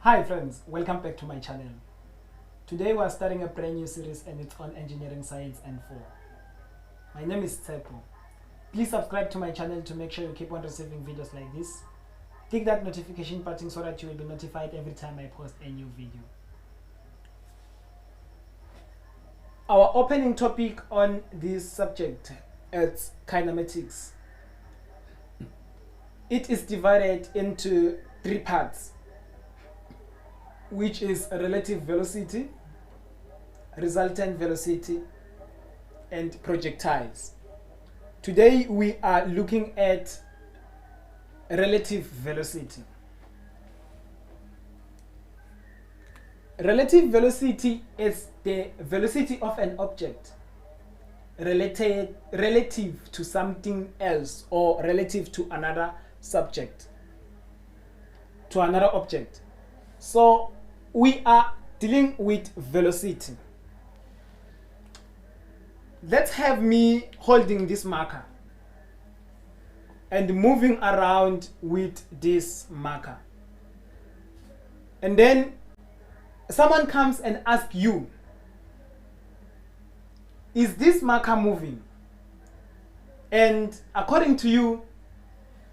Hi friends, welcome back to my channel. Today we are starting a brand new series and it's on engineering science and 4. My name is Tsepo. Please subscribe to my channel to make sure you keep on receiving videos like this. Click that notification button so that you will be notified every time I post a new video. Our opening topic on this subject is kinematics. It is divided into 3 parts, which is relative velocity, resultant velocity, and projectiles. Today we are looking at relative velocity. Relative velocity is the velocity of an object relative to something else or relative to another subject, to another object. So we are dealing with velocity. Let's have me holding this marker and moving around with this marker. And then someone comes and asks you, is this marker moving? And according to you,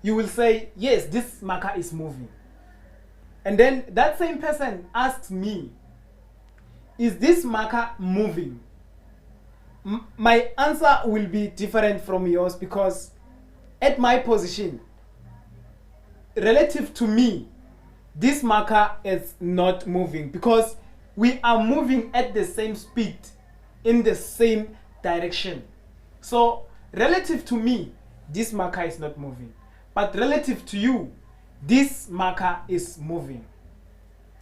you will say, yes, this marker is moving. And then that same person asks me, is this marker moving? My answer will be different from yours because at my position, relative to me, this marker is not moving because we are moving at the same speed in the same direction. So relative to me, this marker is not moving. But relative to you, this marker is moving.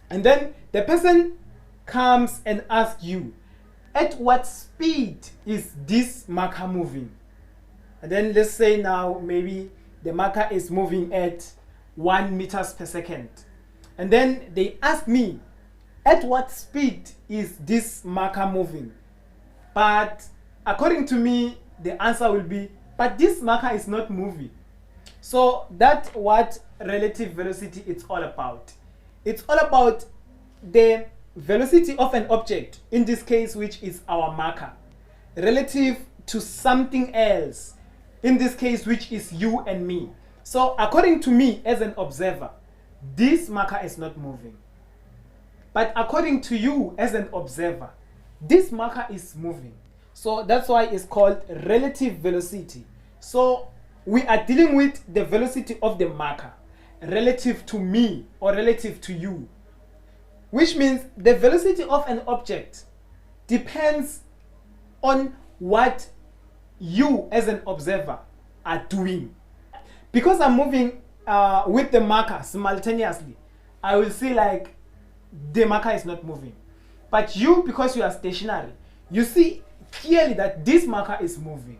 And then the person comes and asks you, at what speed is this marker moving? And then let's say now maybe the marker is moving at 1 meters per second. And then they ask me, at what speed is this marker moving? But according to me, the answer will be, but this marker is not moving. So that's what relative velocity is all about. It's all about the velocity of an object, in this case, which is our marker, relative to something else, in this case, which is you and me. So according to me as an observer, this marker is not moving. But according to you as an observer, this marker is moving. So that's why it's called relative velocity. So we are dealing with the velocity of the marker relative to me or relative to you, which means the velocity of an object depends on what you as an observer are doing. Because I'm moving with the marker simultaneously, I will see like the marker is not moving. But you, because you are stationary, you see clearly that this marker is moving.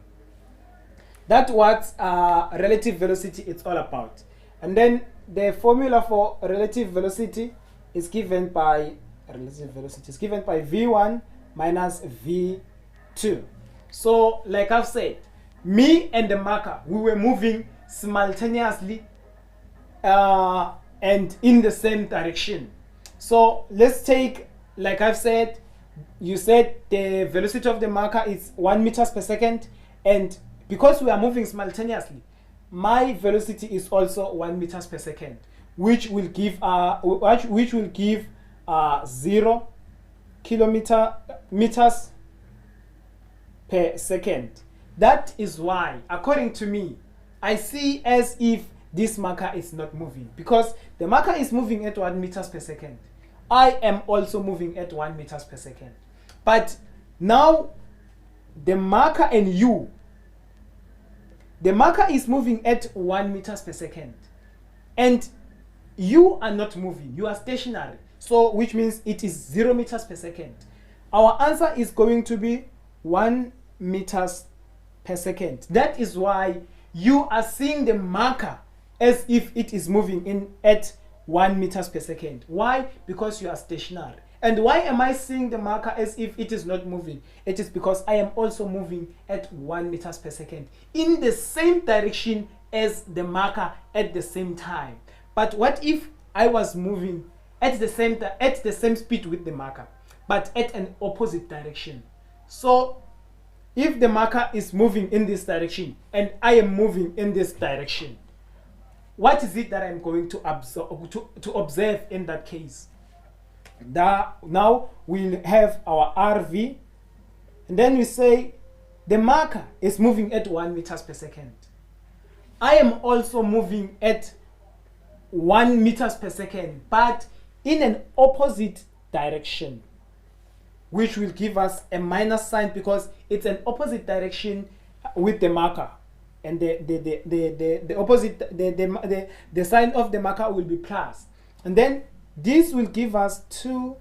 That's what relative velocity is all about. And then the formula for relative velocity is given by V1 minus V2. So like I've said, me and the marker, we were moving simultaneously and in the same direction. So let's take, like I've said, you said the velocity of the marker is 1 meters per second, and because we are moving simultaneously, my velocity is also 1 meters per second, which will give 0 meters per second. That is why, according to me, I see as if this marker is not moving, because the marker is moving at 1 meters per second. I am also moving at 1 meters per second. But now the marker and you, the marker is moving at 1 meters per second and you are not moving, you are stationary. So which means it is 0 meters per second. Our answer is going to be 1 meters per second. That is why you are seeing the marker as if it is moving in at 1 meters per second. Why? Because you are stationary. And why am I seeing the marker as if it is not moving? It is because I am also moving at 1 meters per second in the same direction as the marker at the same time. But what if I was moving at the same speed with the marker, but at an opposite direction. So if the marker is moving in this direction and I am moving in this direction, what is it that I'm going to observe in that case? Now we'll have our RV, and then we say the marker is moving at 1 meters per second. I am also moving at 1 meters per second, but in an opposite direction, which will give us a minus sign because it's an opposite direction with the marker, and the opposite the sign of the marker will be plus, and then this will give us 2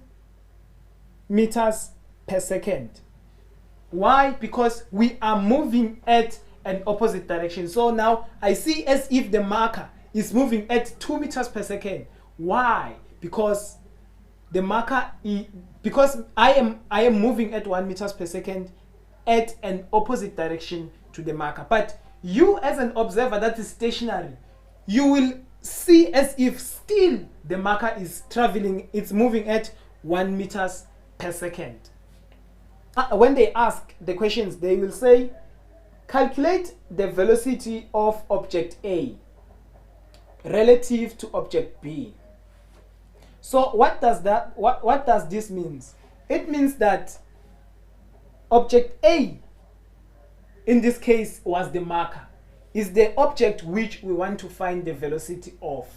meters per second. Why? Because we are moving at an opposite direction. So now I see as if the marker is moving at 2 meters per second. Why? Because the marker because I am moving at 1 meters per second at an opposite direction to the marker. But you, as an observer that is stationary, you will see as if still the marker is traveling, it's moving at 1 meters per second. When they ask the questions, they will say, calculate the velocity of object A relative to object B. So what does this mean? It means that object A, in this case, was the marker, is the object which we want to find the velocity of.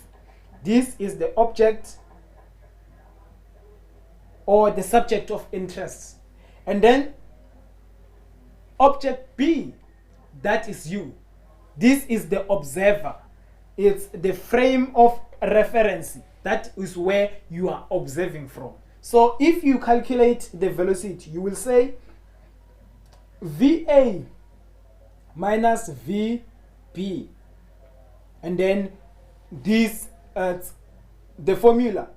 This is the object or the subject of interest. And then object B, that is you. This is the observer. It's the frame of reference. That is where you are observing from. So if you calculate the velocity, you will say VA minus VB. And then this the formula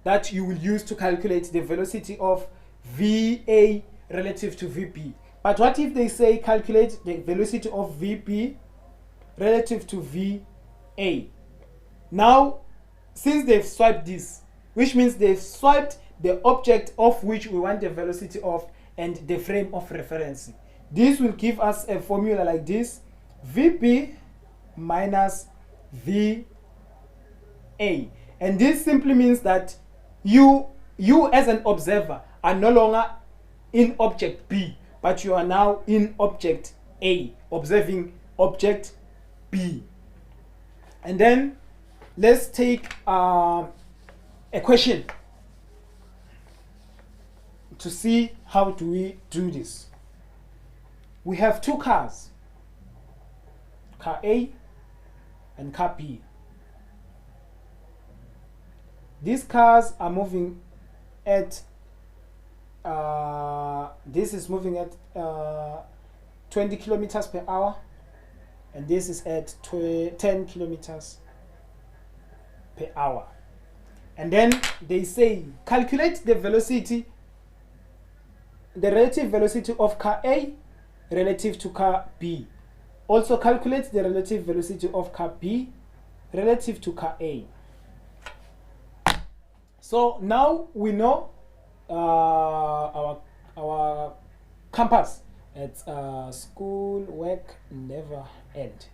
that you will use to calculate the velocity of VA relative to VB. But what if they say calculate the velocity of VB relative to VA? Now, since they've swiped this, which means they've swiped the object of which we want the velocity of and the frame of reference, this will give us a formula like this: VB minus VA. And this simply means that you as an observer are no longer in object B, but you are now in object A, observing object B. And then let's take a question to see how do we do this. We have two cars, car A and car B. These cars are moving at this is moving at 20 kilometers per hour, and this is at 10 kilometers per hour. And then they say calculate the velocity, the relative velocity of car A relative to car B. Also calculate the relative velocity of car B relative to car A. So now we know our campus at school work never end.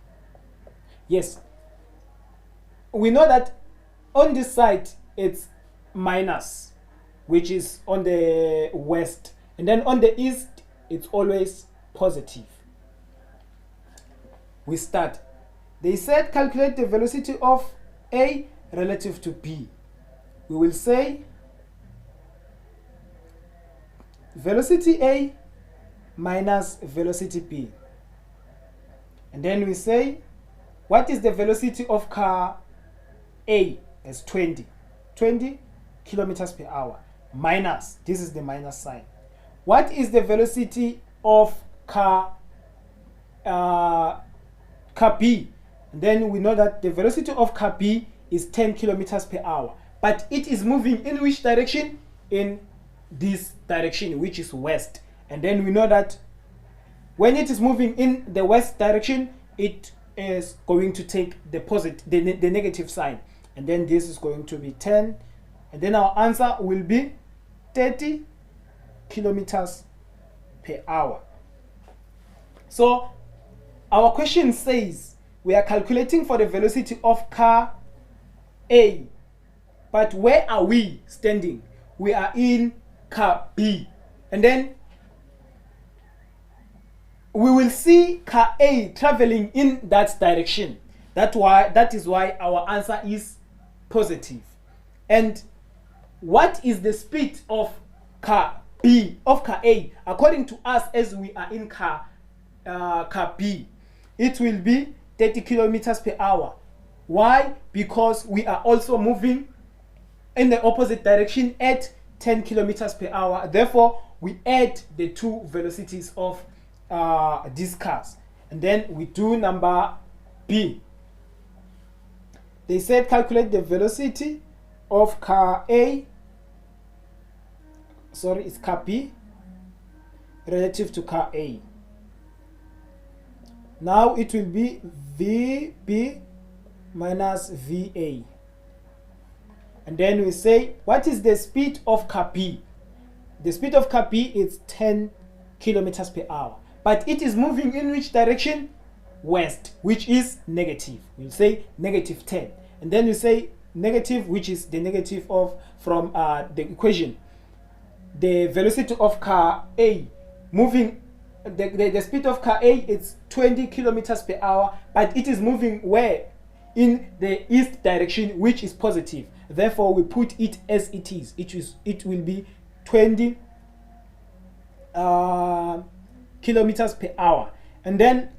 Yes, we know that on this side it's minus, which is on the west, and then on the east it's always positive. We start. They said calculate the velocity of A relative to B. We will say velocity A minus velocity B. And then we say, what is the velocity of car A? As 20 kilometers per hour. Minus, this is the minus sign. What is the velocity of car B? And then we know that the velocity of car B is 10 kilometers per hour. But it is moving in which direction? In this direction, which is west. And then we know that when it is moving in the west direction, it is going to take the negative sign. And then this is going to be 10, And then our answer will be 30 kilometers per hour. So our question says we are calculating for the velocity of car A. But where are we standing? We are in car B. And then we will see car A traveling in that direction. That is why our answer is positive. And what is the speed of car B, of car A? According to us, as we are in car B, it will be 30 kilometers per hour. Why? Because we are also moving in the opposite direction at 10 kilometers per hour. Therefore, we add the two velocities of these cars. And then we do number B. They said calculate the velocity of car A, sorry, it's car B, relative to car A. Now it will be VB minus VA. And then we say, what is the speed of car B? The speed of car B is 10 kilometers per hour. But it is moving in which direction? West, which is negative. We'll say negative 10. And then we say negative, which is the negative of from the equation. The velocity of car A moving, the speed of car A is 20 kilometers per hour, but it is moving where? In the east direction, which is positive. Therefore, we put it as it is. It will be 20 kilometers per hour. And then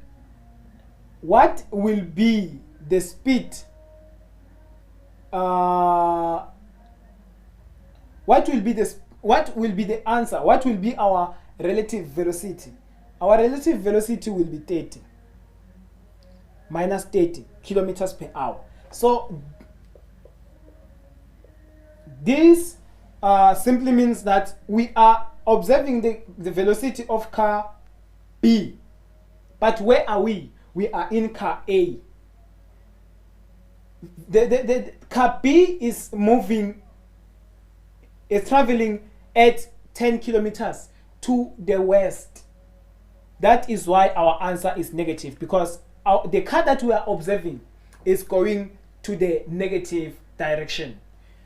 what will be the speed? What will be the answer? What will be our relative velocity? Our relative velocity will be 30 minus 30 kilometers per hour. So this simply means that we are observing the velocity of car B. But where are we? We are in car A. The car B is moving, is traveling at 10 kilometers to the west. That is why our answer is negative, because the car that we are observing is going to the negative direction.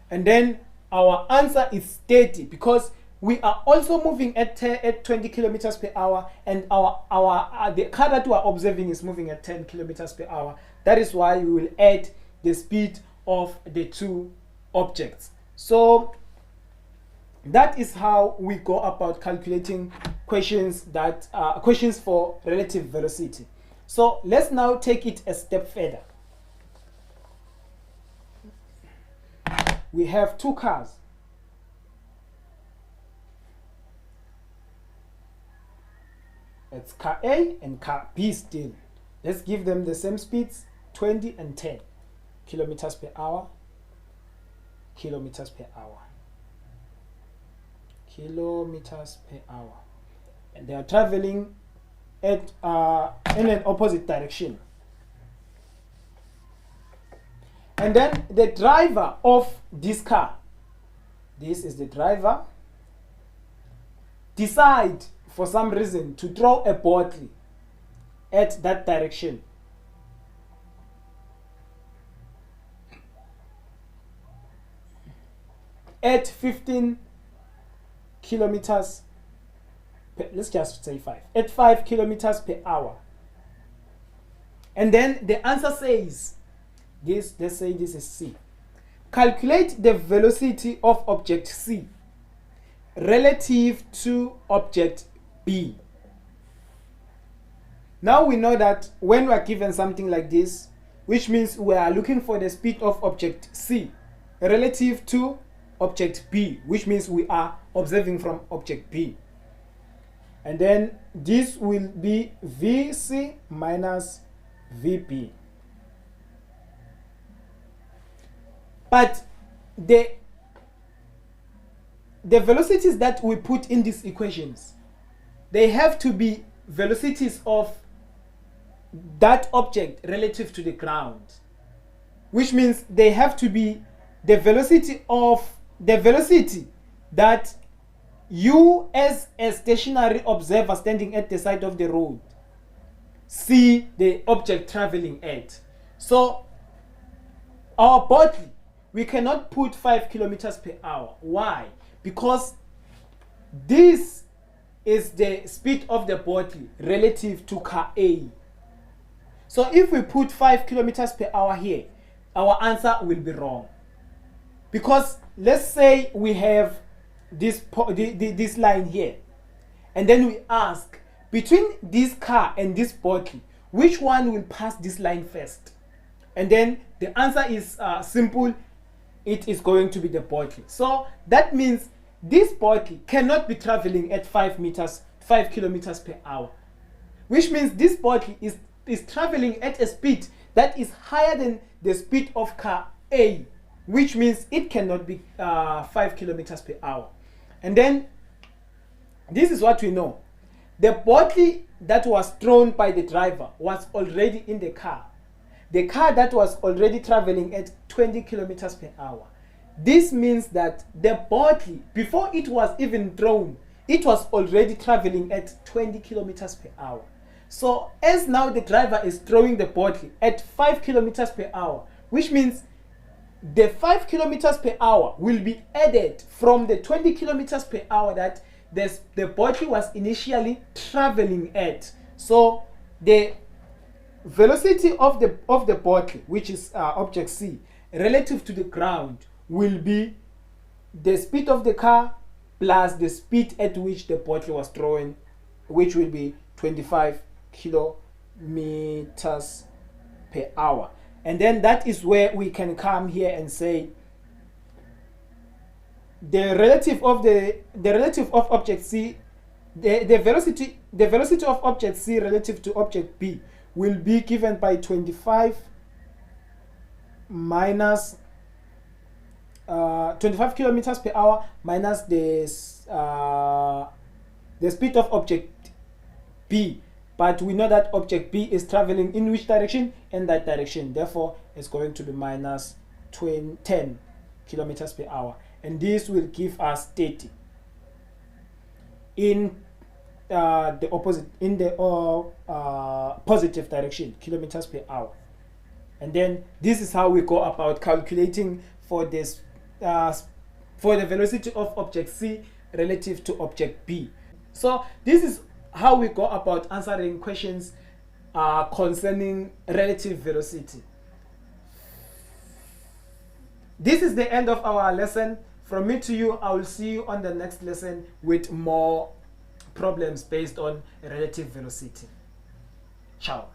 And then our answer is 30 because we are also moving at 20 kilometers per hour, and the car that we are observing is moving at 10 kilometers per hour. That is why we will add the speed of the two objects. So that is how we go about calculating questions for relative velocity. So let's now take it a step further. We have two cars. It's car A and car B still. Let's give them the same speeds, 20 and 10 kilometers per hour, kilometers per hour, kilometers per hour. And they are traveling at in an opposite direction. And then the driver of this car, this is the driver, decide for some reason to throw a bottle at that direction. At 15 kilometers let's just say 5, at 5 kilometers per hour. And then the answer says this, let's say this is C. Calculate the velocity of object C relative to object B. Now we know that when we are given something like this, which means we are looking for the speed of object C relative to object B, which means we are observing from object B. And then this will be VC minus VB. But the velocities that we put in these equations, they have to be velocities of that object relative to the ground, which means they have to be the velocity of the velocity that you as a stationary observer standing at the side of the road see the object traveling at. So our body, we cannot put 5 kilometers per hour. Why? Because this is the speed of the body relative to car A. So if we put 5 kilometers per hour here, our answer will be wrong. Because let's say we have this line here, and then we ask, between this car and this body, which one will pass this line first? And then the answer is simple. It is going to be the body. So that means this body cannot be traveling at 5 kilometers per hour, which means this body is traveling at a speed that is higher than the speed of car A, which means it cannot be 5 kilometers per hour. And then this is what we know. The body that was thrown by the driver was already in the car. The car that was already traveling at 20 kilometers per hour. This means that the body, before it was even thrown, it was already traveling at 20 kilometers per hour. So as now the driver is throwing the body at 5 kilometers per hour, which means the 5 kilometers per hour will be added from the 20 kilometers per hour that the body was initially traveling at. So the velocity of the body, which is object C, relative to the ground, will be the speed of the car plus the speed at which the body was thrown, which will be 25 kilometers per hour. And then that is where we can come here and say the relative of object C, the velocity of object C relative to object B will be given by 25 minus 25 kilometers per hour minus the speed of object B. But we know that object B is traveling in which direction? In that direction. Therefore, it's going to be minus 10 kilometers per hour. And this will give us 30 in the opposite, in the positive direction, kilometers per hour. And then this is how we go about calculating for this for the velocity of object C relative to object B. So this is how we go about answering questions concerning relative velocity. This is the end of our lesson. From me to you, I will see you on the next lesson with more problems based on relative velocity. Ciao.